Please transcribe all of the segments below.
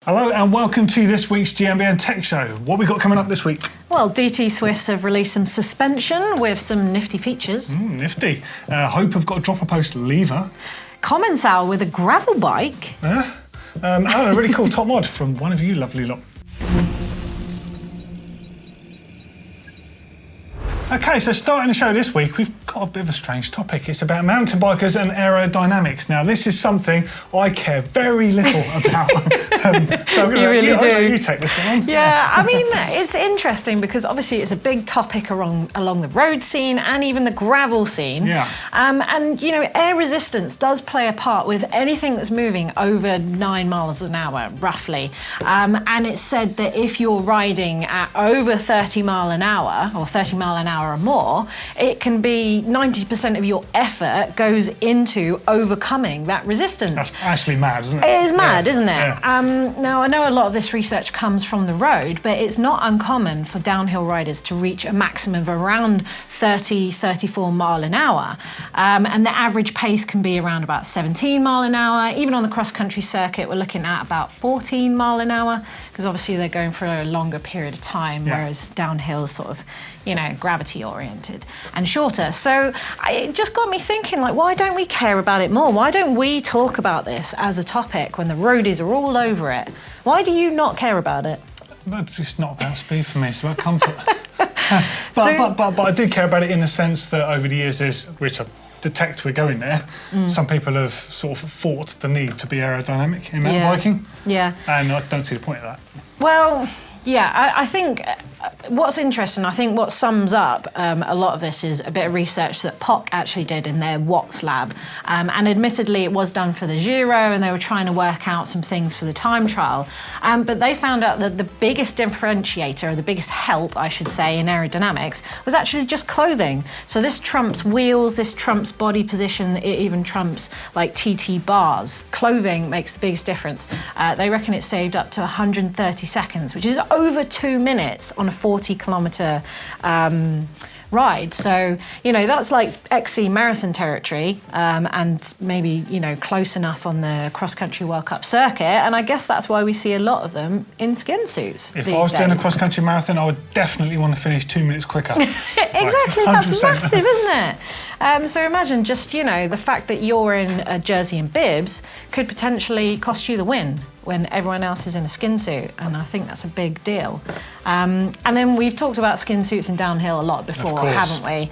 Hello and welcome to this week's GMBN Tech Show. What we got coming up this week? Well, DT Swiss have released some suspension with some nifty features. Nifty. Hope have got a dropper post lever. Commencal with a gravel bike. And a really cool top mod from one of you lovely lot. Okay, so starting the show this week, we've got a bit of a strange topic. It's about mountain bikers and aerodynamics. Now, this is something I care very little about. So you really do. You take this one on. Yeah, I mean, it's interesting because obviously it's a big topic along the road scene and even the gravel scene. Yeah. And, you know, air resistance does play a part with anything that's moving over 9 miles an hour, roughly. And it's said that if you're riding at over 30 mile an hour or 30 mile an hour or more, it can be 90% of your effort goes into overcoming that resistance. That's actually mad, isn't it? It is mad, isn't it? Yeah. Now, I know a lot of this research comes from the road, but it's not uncommon for downhill riders to reach a maximum of around 30, 34 mile an hour. And the average pace can be around about 17 mile an hour. Even on the cross-country circuit, we're looking at about 14 mile an hour, because obviously they're going for a longer period of time, whereas downhill is sort of, you know, gravity-oriented and shorter. So it just got me thinking, like, why don't we care about it more? Why don't we talk about this as a topic when the roadies are all over it? Why do you not care about it? But it's not about speed for me, it's about comfort. but I do care about it in the sense that over the years, which I detect we're going there, some people have sort of fought the need to be aerodynamic in mountain biking. Yeah. And I don't see the point of that. Well, yeah, I think what's interesting, I think what sums up a lot of this is a bit of research that POC actually did in their Watts lab. And admittedly, it was done for the Giro, and they were trying to work out some things for the time trial. But they found out that the biggest differentiator, or the biggest help, I should say, in aerodynamics was actually just clothing. So this trumps wheels, this trumps body position, it even trumps like TT bars. Clothing makes the biggest difference. They reckon it saved up to 130 seconds, which is over 2 minutes on a 40-kilometre ride. So, you know, that's like XC marathon territory, and maybe, you know, close enough on the cross-country World Cup circuit. And I guess that's why we see a lot of them in skin suits. If I was doing a cross-country marathon, I would definitely want to finish 2 minutes quicker. Exactly, like, that's massive, isn't it? So imagine just, you know, the fact that you're in a jersey and bibs could potentially cost you the win when everyone else is in a skin suit, and I think that's a big deal. And then we've talked about skin suits and downhill a lot before, haven't we?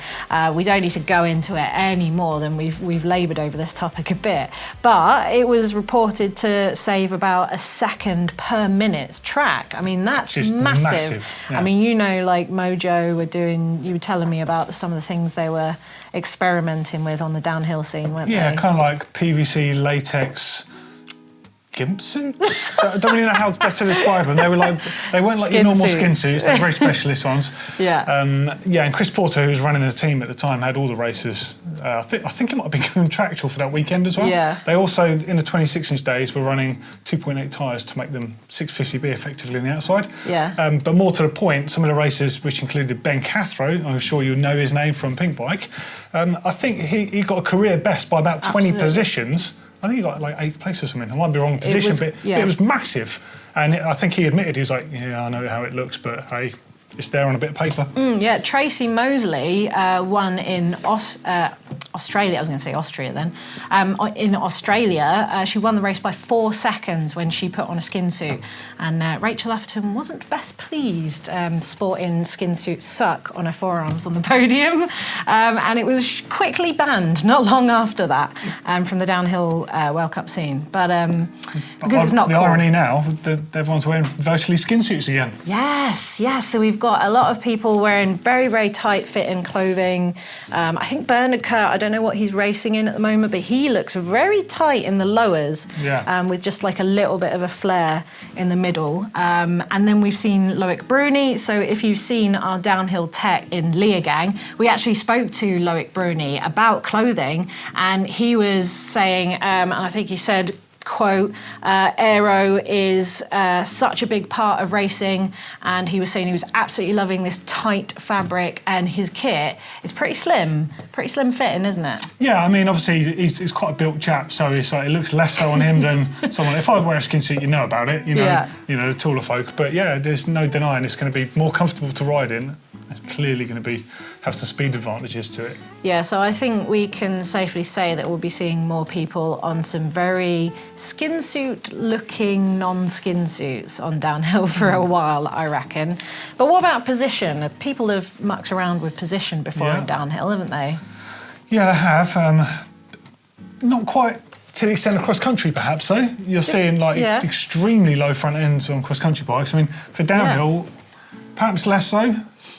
We don't need to go into it any more than we've laboured over this topic a bit. But it was reported to save about a second per minute's track. I mean, that's massive. Yeah. I mean, you know, like Mojo you were telling me about some of the things they were experimenting with on the downhill scene, weren't they? Yeah, kind of like PVC latex gimp suits? I don't really know how it's better to describe them. They weren't like your normal skin suits. They're very specialist ones. Yeah. And Chris Porter, who was running the team at the time, had all the races. I think it might have been contractual for that weekend as well. Yeah. They also, in the 26-inch days, were running 2.8 tyres to make them 650B effectively on the outside. Yeah. But more to the point, some of the races, which included Ben Cathro, I'm sure you know his name from Pink Bike, I think he got a career best by about 20 positions. I think he got like 8th place or something. I might be wrong position, but it was massive. And I think he admitted, he was like, yeah, I know how it looks, but hey, it's there on a bit of paper. Yeah, Tracy Mosley won in Australia. I was going to say Austria then. In Australia, she won the race by 4 seconds when she put on a skin suit. And Rachel Atherton wasn't best pleased sporting skin suit suck on her forearms on the podium. And it was quickly banned not long after that from the downhill World Cup scene. But because it's not the cool. irony now that everyone's wearing virtually skin suits again. Yes. So we've got a lot of people wearing very, very tight-fitting clothing. I think Bernard Kurt, I don't know what he's racing in at the moment, but he looks very tight in the lowers, with just like a little bit of a flare in the middle. And then we've seen Loic Bruni. So if you've seen our downhill tech in Leogang, we actually spoke to Loic Bruni about clothing, and he was saying, and I think he said, quote, aero is such a big part of racing, and he was saying he was absolutely loving this tight fabric, and his kit is pretty slim fitting, isn't it? Yeah, I mean, obviously he's quite a built chap, so it's like it looks less so on him than someone. If I wear a skin suit, you know about it, you know the taller folk. But yeah, there's no denying it's going to be more comfortable to ride in. It's clearly going to have some speed advantages to it. Yeah, so I think we can safely say that we'll be seeing more people on some very skin suit looking non-skin suits on downhill for a while, I reckon. But what about position? People have mucked around with position before on downhill, haven't they? Yeah, they have. Not quite to the extent of cross-country, perhaps, though. You're seeing extremely low front ends on cross-country bikes. I mean, for downhill, perhaps less so.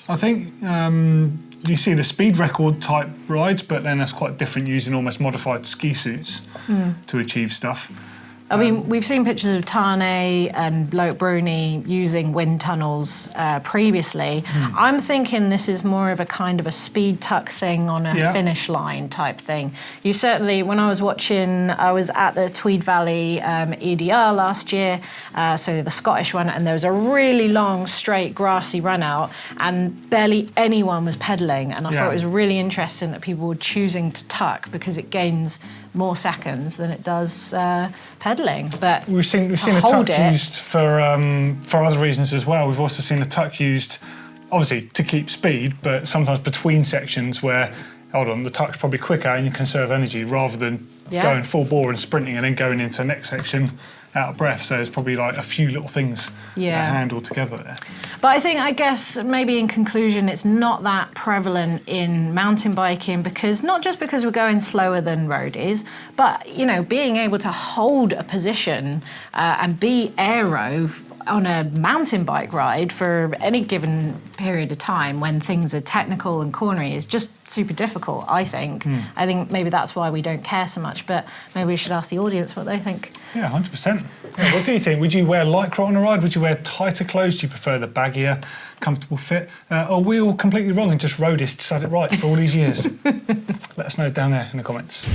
I think you see the speed record type rides, but then that's quite different using almost modified ski suits to achieve stuff. I mean, we've seen pictures of Tane and Loic Bruni using wind tunnels previously. I'm thinking this is more of a kind of a speed tuck thing on a finish line type thing. You certainly, when I was watching, I was at the Tweed Valley EDR last year, so the Scottish one, and there was a really long, straight, grassy run out, and barely anyone was pedalling. And I thought it was really interesting that people were choosing to tuck because it gains more seconds than it does pedaling. But we've seen a tuck used for other reasons as well. We've also seen a tuck used, obviously, to keep speed, but sometimes between sections where, hold on, the tuck's probably quicker and you conserve energy rather than going full bore and sprinting and then going into the next section out of breath. So it's probably like a few little things handled together there. But I guess maybe in conclusion, it's not that prevalent in mountain biking because not just because we're going slower than roadies, but being able to hold a position and be aero on a mountain bike ride for any given period of time when things are technical and cornery is just super difficult, I think. I think maybe that's why we don't care so much, but maybe we should ask the audience what they think. Yeah, 100%. Yeah, what do you think? Would you wear lycra on a ride? Would you wear tighter clothes? Do you prefer the baggier, comfortable fit? Or are we all completely wrong and just roadies had it right for all these years? Let us know down there in the comments.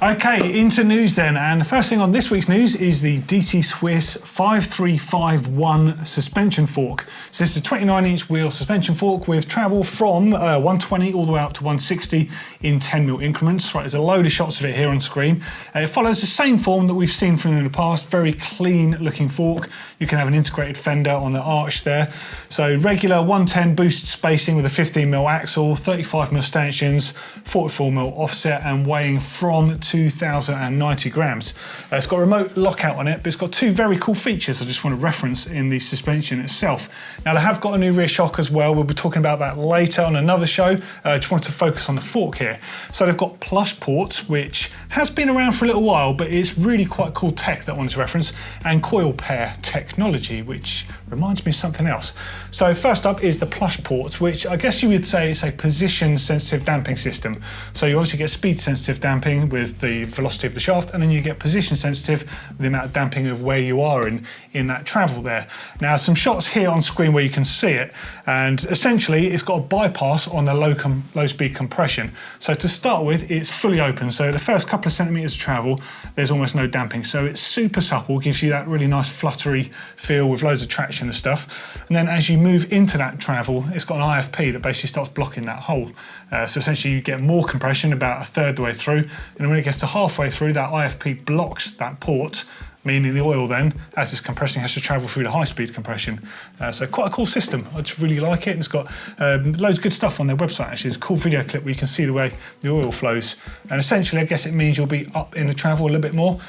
Okay, into news then, and the first thing on this week's news is the DT Swiss F535 One suspension fork. So this is a 29-inch wheel suspension fork with travel from 120 all the way up to 160 in 10mm increments. Right, there's a load of shots of it here on screen. It follows the same form that we've seen from in the past, very clean-looking fork. You can have an integrated fender on the arch there. So regular 110 boosted spacing with a 15mm axle, 35mm stanchions, 44mm offset, and weighing from 2,090 grams. It's got a remote lockout on it, but it's got two very cool features I just want to reference in the suspension itself. Now, they have got a new rear shock as well. We'll be talking about that later on another show. Just wanted to focus on the fork here. So they've got plush ports, which has been around for a little while, but it's really quite cool tech that I wanted to reference, and coil pair technology, which reminds me of something else. So first up is the plush ports, which I guess you would say is a position-sensitive damping system. So you obviously get speed-sensitive damping with the velocity of the shaft, and then you get position-sensitive with the amount of damping of where you are in that travel there. Now, some shots here on screen where you can see it, and essentially it's got a bypass on the low-speed compression. So to start with, it's fully open. So the first couple of centimetres of travel, there's almost no damping. So it's super supple, gives you that really nice fluttery feel with loads of traction and stuff. And then as you move into that travel, it's got an IFP that basically starts blocking that hole. So essentially you get more compression about a third of the way through, and when it gets to halfway through, that IFP blocks that port, meaning the oil then, as it's compressing, has to travel through the high-speed compression. So quite a cool system. I just really like it. And it's got loads of good stuff on their website, actually. It's a cool video clip where you can see the way the oil flows. And essentially, I guess it means you'll be up in the travel a little bit more.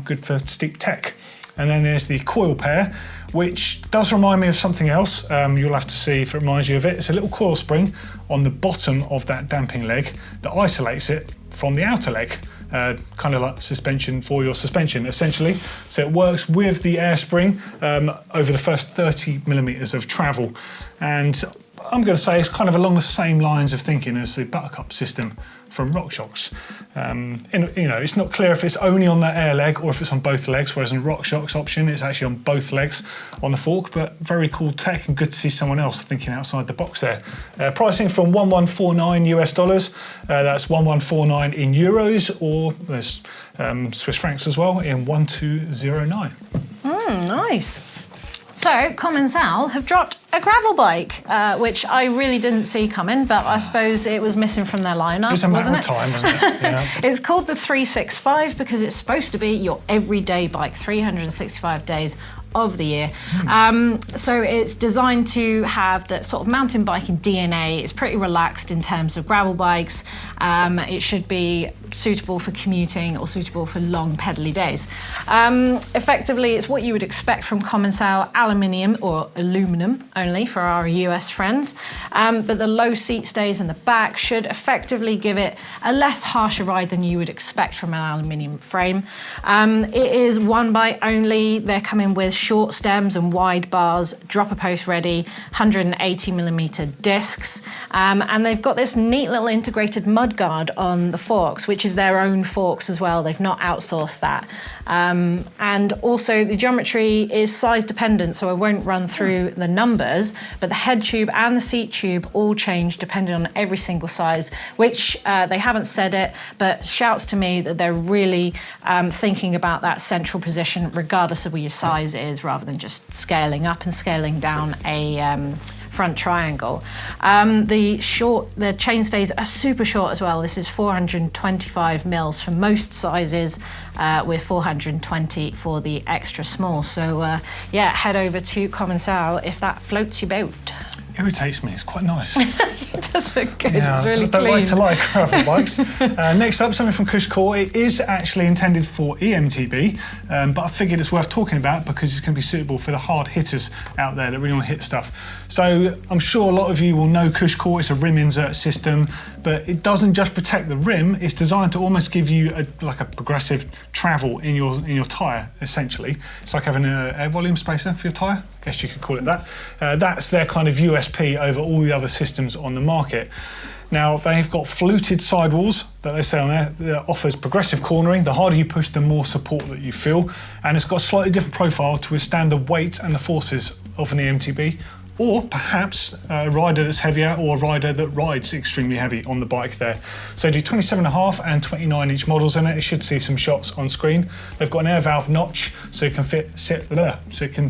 Good for steep tech. And then there's the coil pair, which does remind me of something else. You'll have to see if it reminds you of it. It's a little coil spring on the bottom of that damping leg that isolates it from the outer leg. Kind of like suspension for your suspension, essentially. So it works with the air spring over the first 30mm of travel. And I'm going to say it's kind of along the same lines of thinking as the Buttercup system from RockShox. It's not clear if it's only on that air leg or if it's on both legs, whereas in RockShox option, it's actually on both legs on the fork, but very cool tech and good to see someone else thinking outside the box there. Pricing from $1149 US, that's 1149 in euros, or there's Swiss francs as well in 1209. Nice. So, Commencal have dropped a gravel bike, which I really didn't see coming, but I suppose it was missing from their lineup, It was a matter wasn't of time, wasn't it? Yeah. It's called the 365 because it's supposed to be your everyday bike, 365 days of the year. So it's designed to have that sort of mountain biking DNA. It's pretty relaxed in terms of gravel bikes. It should be suitable for commuting or suitable for long pedally days. Effectively, it's what you would expect from Commencal, aluminium or aluminum only for our US friends. But the low seat stays in the back should effectively give it a less harsher ride than you would expect from an aluminium frame. It is one bite only. They're coming with short stems and wide bars, dropper post ready, 180mm discs, and they've got this neat little integrated mudguard on the forks, which is their own forks as well. They've not outsourced that. And also the geometry is size dependent, so I won't run through the numbers, but the head tube and the seat tube all change depending on every single size, which they haven't said it, but shouts to me that they're really thinking about that central position regardless of what your size is, rather than just scaling up and scaling down a front triangle. The chain stays are super short as well. This is 425 mils for most sizes, with 420 for the extra small. So head over to Commencal if that floats your boat. Irritates me, it's quite nice. It does look good, Yeah, it's really I don't clean. like gravel bikes. Next up, something from Cushcore. It is actually intended for EMTB, but I figured it's worth talking about because it's going to be suitable for the hard hitters out there that really want to hit stuff. So I'm sure a lot of you will know Cushcore. It's a rim insert system, but it doesn't just protect the rim. It's designed to almost give you a progressive travel in your tyre, essentially. It's like having an air volume spacer for your tyre. I guess you could call it that. That's their kind of USP over all the other systems on the market. Now, they've got fluted sidewalls that they say on there that offers progressive cornering. The harder you push, the more support that you feel. And it's got a slightly different profile to withstand the weight and the forces of an EMTB, or perhaps a rider that's heavier or a rider that rides extremely heavy on the bike there. So they do 27.5 and 29 inch models in it. You should see some shots on screen. They've got an air valve notch so it can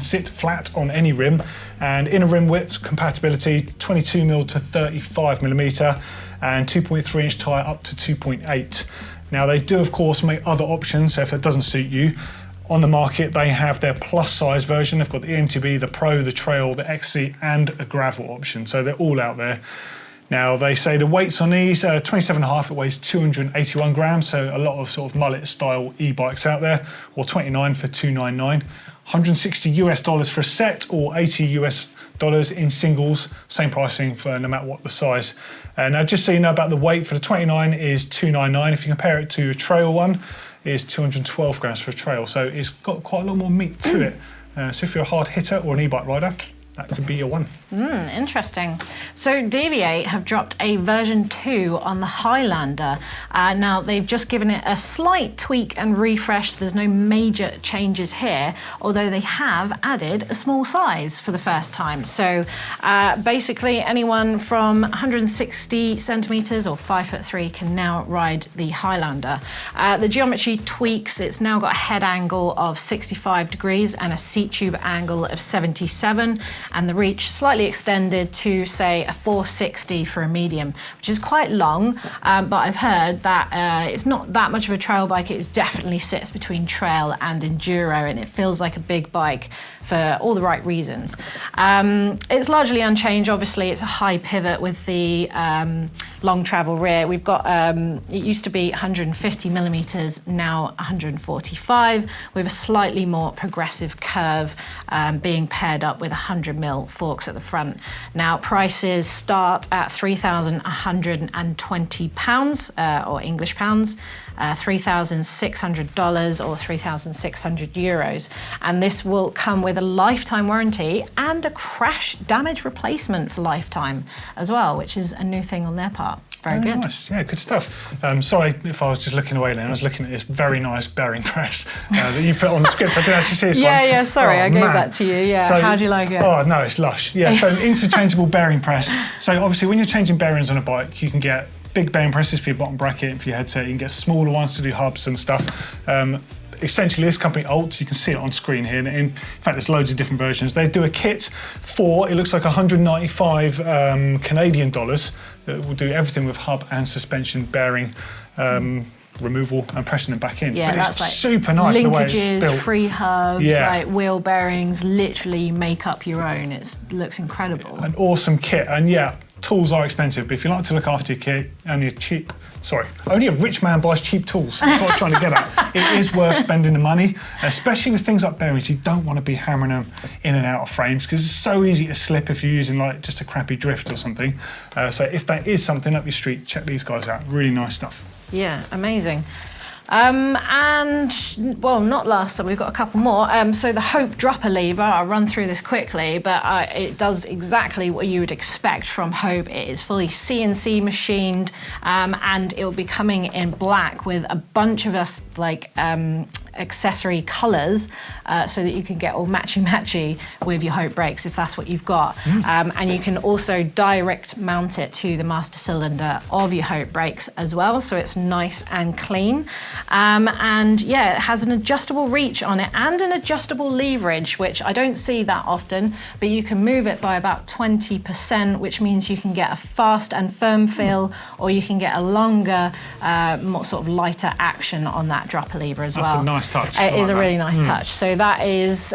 sit flat on any rim, and inner rim width compatibility 22mm to 35mm and 2.3 inch tyre up to 2.8. Now they do of course make other options, so if that doesn't suit you, on the market, they have their plus size version. They've got the EMTB, the Pro, the Trail, the XC, and a gravel option. So they're all out there. Now, they say the weights on these, 27.5, it weighs 281 grams. So a lot of sort of mullet style e-bikes out there, or 29 for $299. $160 for a set, or $80 in singles. Same pricing for no matter what the size. Now, just so you know about the weight for the 29 is 299. If you compare it to a Trail one, is 212 grams for a Trail, so it's got quite a lot more meat to it. So if you're a hard hitter or an e-bike rider, that could be your one. Interesting. So Deviate have dropped a version 2 on the Highlander. Now they've just given it a slight tweak and refresh. There's no major changes here, although they have added a small size for the first time. So basically anyone from 160 centimetres or 5'3" can now ride the Highlander. The geometry tweaks. It's now got a head angle of 65 degrees and a seat tube angle of 77. And the reach slightly extended to, say, a 460 for a medium, which is quite long, but I've heard that it's not that much of a trail bike. It definitely sits between trail and enduro, and it feels like a big bike for all the right reasons. It's largely unchanged. Obviously, it's a high pivot with the long travel rear. We've got, it used to be 150 millimeters, now 145, with a slightly more progressive curve being paired up with 100 mil forks at the front. Now, prices start at £3,120 or English pounds. $3,600 or €3,600. And this will come with a lifetime warranty and a crash damage replacement for lifetime as well, which is a new thing on their part. Very good. Nice. Yeah, good stuff. Sorry if I was just looking away then. I was looking at this very nice bearing press that you put on the script. I didn't actually see this one. Yeah, sorry, I gave that to you. Yeah, so, how do you like it? Oh, no, it's lush. Yeah, so interchangeable bearing press. So obviously when you're changing bearings on a bike, you can get big bearing presses for your bottom bracket and for your headset. You can get smaller ones to do hubs and stuff. Essentially, this company, Alt, you can see it on screen here. And in fact, there's loads of different versions. They do a kit for, it looks like 195 Canadian dollars that will do everything with hub and suspension bearing removal and pressing them back in. Yeah, but that's it's like super nice the way it's built. Free hubs, like wheel bearings, literally make up your own. It looks incredible. An awesome kit. And yeah, tools are expensive, but if you like to look after your kit, only a rich man buys cheap tools. That's what I'm trying to get at. It is worth spending the money, especially with things like bearings. You don't want to be hammering them in and out of frames because it's so easy to slip if you're using like just a crappy drift or something. So if that is something up your street, check these guys out. Really nice stuff. Yeah, amazing. And, well, not last, so we've got a couple more. So the Hope dropper lever, I'll run through this quickly, but it does exactly what you would expect from Hope. It is fully CNC machined, and it will be coming in black with a bunch of accessory colours so that you can get all matchy-matchy with your Hope brakes if that's what you've got. And you can also direct mount it to the master cylinder of your Hope brakes as well, so it's nice and clean. And yeah, it has an adjustable reach on it and an adjustable leverage, which I don't see that often, but you can move it by about 20%, which means you can get a fast and firm feel, or you can get a longer, more sort of lighter action on that dropper lever as well. That's a nice touch. It is a really nice touch. So that is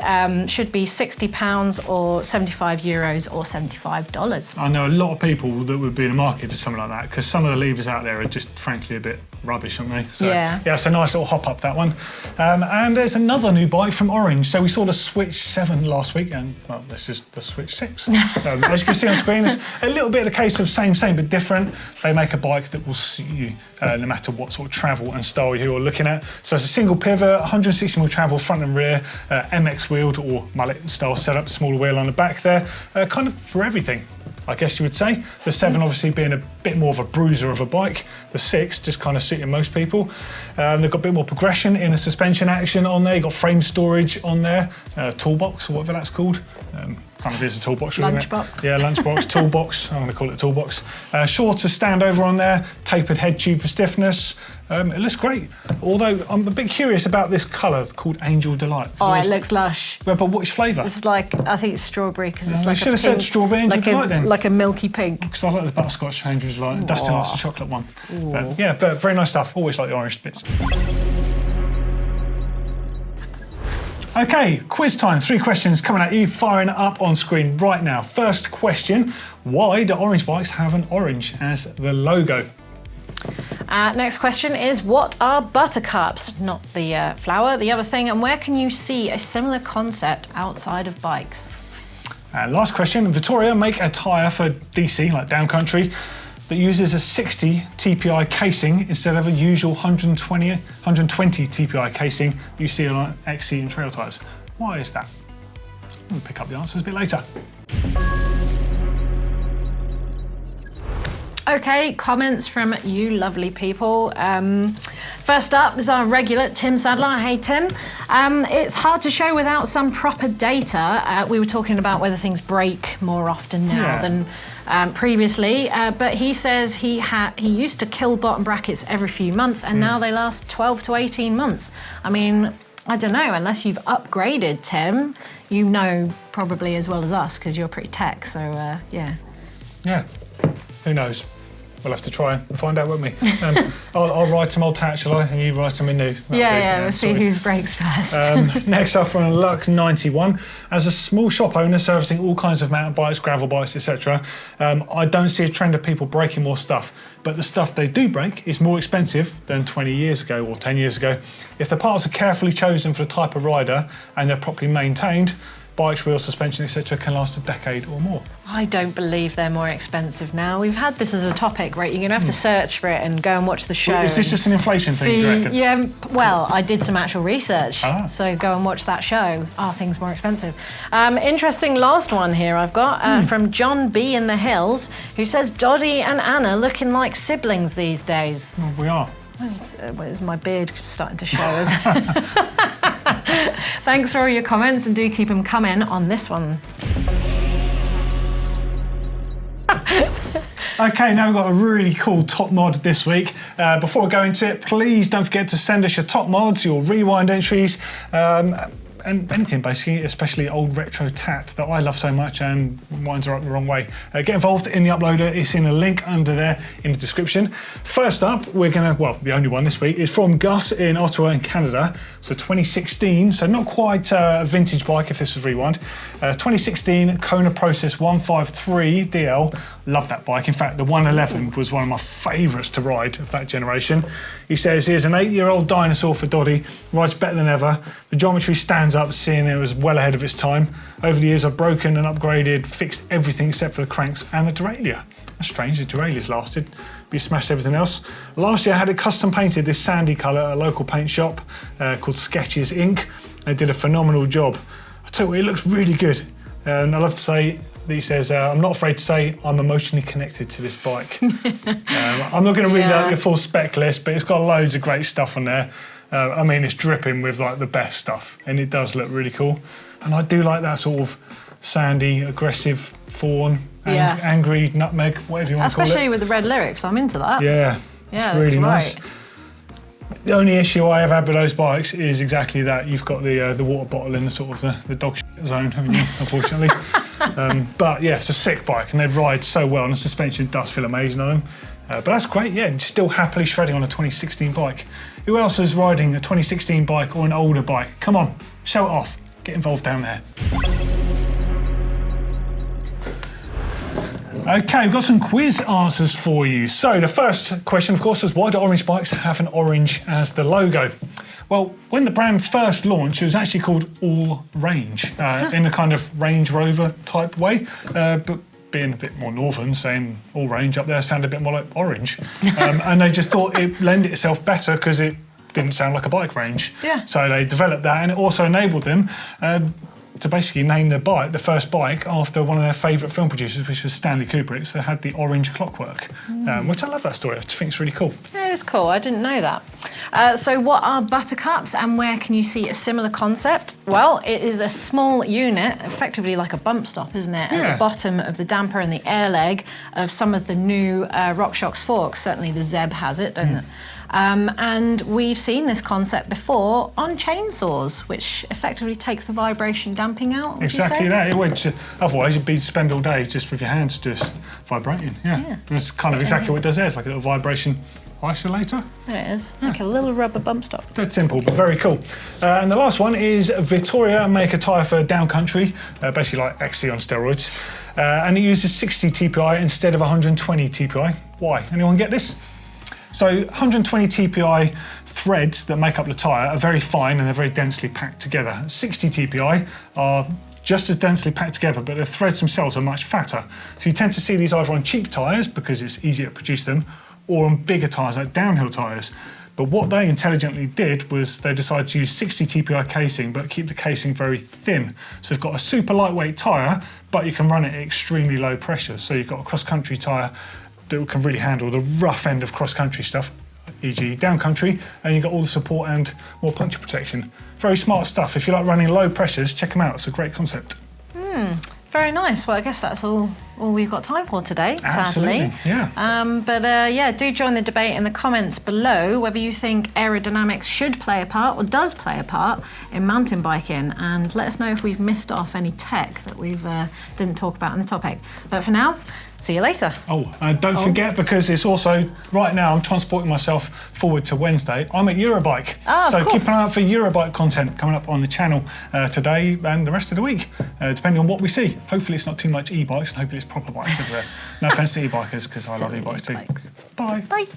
should be £60 or €75 or $75. I know a lot of people that would be in the market for something like that because some of the levers out there are just frankly a bit rubbish, aren't they? So, yeah, it's a nice little hop up, that one. And there's another new bike from Orange. So we saw the Switch 7 last week, and well, this is the Switch 6. As you can see on screen, it's a little bit of the case of same but different. They make a bike that will suit you no matter what sort of travel and style you're looking at. So it's a single pivot, 160mm travel front and rear, MX wheeled or mullet style setup, smaller wheel on the back there, kind of for everything, I guess you would say. The 7 obviously being a bit more of a bruiser of a bike. The 6 just kind of suiting most people. They've got a bit more progression in the suspension action on there. You've got frame storage on there, toolbox or whatever that's called. Kind of is a toolbox, really, isn't it? Yeah, lunchbox, toolbox. I'm going to call it a toolbox. Shorter standover on there, tapered head tube for stiffness. It looks great. Although I'm a bit curious about this colour called Angel Delight. Oh, it looks lush. But which flavour? It's like, I think it's strawberry because it's like should have said strawberry Angel Delight then. Like a milky pink. Because I like the butterscotch Angel Delight. Dustin likes the chocolate one. But very nice stuff. Always like the orange bits. Okay, quiz time. 3 questions coming at you, firing up on screen right now. First question, why do Orange bikes have an orange as the logo? Next question is, what are buttercups? Not the flower, the other thing, and where can you see a similar concept outside of bikes? Last question, Vittoria make a tyre for DC, like downcountry, that uses a 60 TPI casing instead of a usual 120 TPI casing that you see on XC and trail tyres. Why is that? We'll pick up the answers a bit later. Okay, comments from you lovely people. First up is our regular Tim Sadler. Hey Tim. It's hard to show without some proper data. We were talking about whether things break more often now than previously, but he says he used to kill bottom brackets every few months and now they last 12 to 18 months. I mean, I don't know, unless you've upgraded, Tim, you know probably as well as us because you're pretty tech, so yeah. Yeah, who knows? We'll have to try and find out, won't we? I'll write some old tat, shall I? And you write some in new. We'll see whose breaks first. Next up from Lux 91. As a small shop owner servicing all kinds of mountain bikes, gravel bikes, etc., I don't see a trend of people breaking more stuff. But the stuff they do break is more expensive than 20 years ago or 10 years ago. If the parts are carefully chosen for the type of rider and they're properly maintained, bikes, wheels, suspension, etc. can last a decade or more. I don't believe they're more expensive now. We've had this as a topic, right? You're going to have to search for it and go and watch the show. Is this just an inflation thing, do you reckon? Yeah, well, I did some actual research, Ah. so go and watch that show. Are things more expensive? Interesting last one here I've got from John B in the Hills, who says Doddy and Anna looking like siblings these days. Well, we are. Where's my beard starting to show us? Thanks for all your comments and do keep them coming on this one. Okay, now we've got a really cool top mod this week. Before I go into it, please don't forget to send us your top mods, your rewind entries, and anything basically, especially old retro tat that I love so much and mine's are up the wrong way. Get involved in the uploader. It's in a link under there in the description. First up, we're gonna, well, the only one this week is from Gus in Ottawa in Canada. So 2016, so not quite a vintage bike if this was rewind. 2016 Kona Process 153 DL. Love that bike. In fact, the 111 was one of my favourites to ride of that generation. He says, here's an 8-year-old dinosaur for Doddy, rides better than ever. The geometry stands up, seeing it was well ahead of its time. Over the years, I've broken and upgraded, fixed everything except for the cranks and the derailleur. That's strange, the derailleur's lasted, but you smashed everything else. Last year, I had it custom painted this sandy colour at a local paint shop called Sketches Inc. They did a phenomenal job. I tell you what, it looks really good. And I love to say, he says, I'm not afraid to say I'm emotionally connected to this bike. I'm not going to read out your full spec list, but it's got loads of great stuff on there. I mean, it's dripping with like the best stuff, and it does look really cool. And I do like that sort of sandy, aggressive fawn, angry nutmeg, whatever you want to call it. Especially with the red lyrics, I'm into that. Yeah, it's really nice. The only issue I have had with those bikes is exactly that. You've got the water bottle in the sort of the dog shit zone, haven't you, unfortunately. But yeah, it's a sick bike and they ride so well and the suspension does feel amazing on them. But that's great, yeah, and still happily shredding on a 2016 bike. Who else is riding a 2016 bike or an older bike? Come on, show it off, get involved down there. Okay, we've got some quiz answers for you. So the first question, of course, was why do orange bikes have an orange as the logo? Well, when the brand first launched, it was actually called All Range, in a kind of Range Rover type way, but being a bit more northern, saying All Range up there sounded a bit more like orange. And they just thought it lended itself better because it didn't sound like a bike range. Yeah. So they developed that, and it also enabled them to basically name their bike, the first bike, after one of their favourite film producers, which was Stanley Kubrick. So they had the orange clockwork, which I love that story. I just think it's really cool. Yeah, it's cool. I didn't know that. So what are buttercups and where can you see a similar concept? Well, it is a small unit, effectively like a bump stop, isn't it? Yeah. At the bottom of the damper and the air leg of some of the new RockShox forks. Certainly the Zeb has it, don't it? And we've seen this concept before on chainsaws, which effectively takes the vibration damping out. Exactly that. Otherwise, you'd spend all day just with your hands just vibrating. Yeah. That's kind of exactly what it does there. It's like a little vibration isolator. There it is, like a little rubber bump stop. That's simple, but very cool. And the last one is Vittoria make a tyre for downcountry, basically like XC on steroids. And it uses 60 TPI instead of 120 TPI. Why? Anyone get this? So 120 TPI threads that make up the tyre are very fine and they're very densely packed together. 60 TPI are just as densely packed together, but the threads themselves are much fatter. So you tend to see these either on cheap tyres because it's easier to produce them, or on bigger tyres like downhill tyres. But what they intelligently did was they decided to use 60 TPI casing, but keep the casing very thin. So you've got a super lightweight tyre, but you can run it at extremely low pressure. So you've got a cross-country tyre that can really handle the rough end of cross-country stuff, e.g. downcountry, and you've got all the support and more puncture protection. Very smart stuff. If you like running low pressures, check them out. It's a great concept. Very nice. Well, I guess that's all we've got time for today, Absolutely, sadly. Yeah. Do join the debate in the comments below whether you think aerodynamics should play a part or does play a part in mountain biking, and let us know if we've missed off any tech that we didn't talk about in the topic. But for now, see you later. Don't forget, because it's also, right now, I'm transporting myself forward to Wednesday. I'm at Eurobike. So keep an eye out for Eurobike content coming up on the channel today and the rest of the week, depending on what we see. Hopefully it's not too much e-bikes, and hopefully it's proper bikes everywhere. No offence to e-bikers, because I love e-bikes too. Bye. Bye.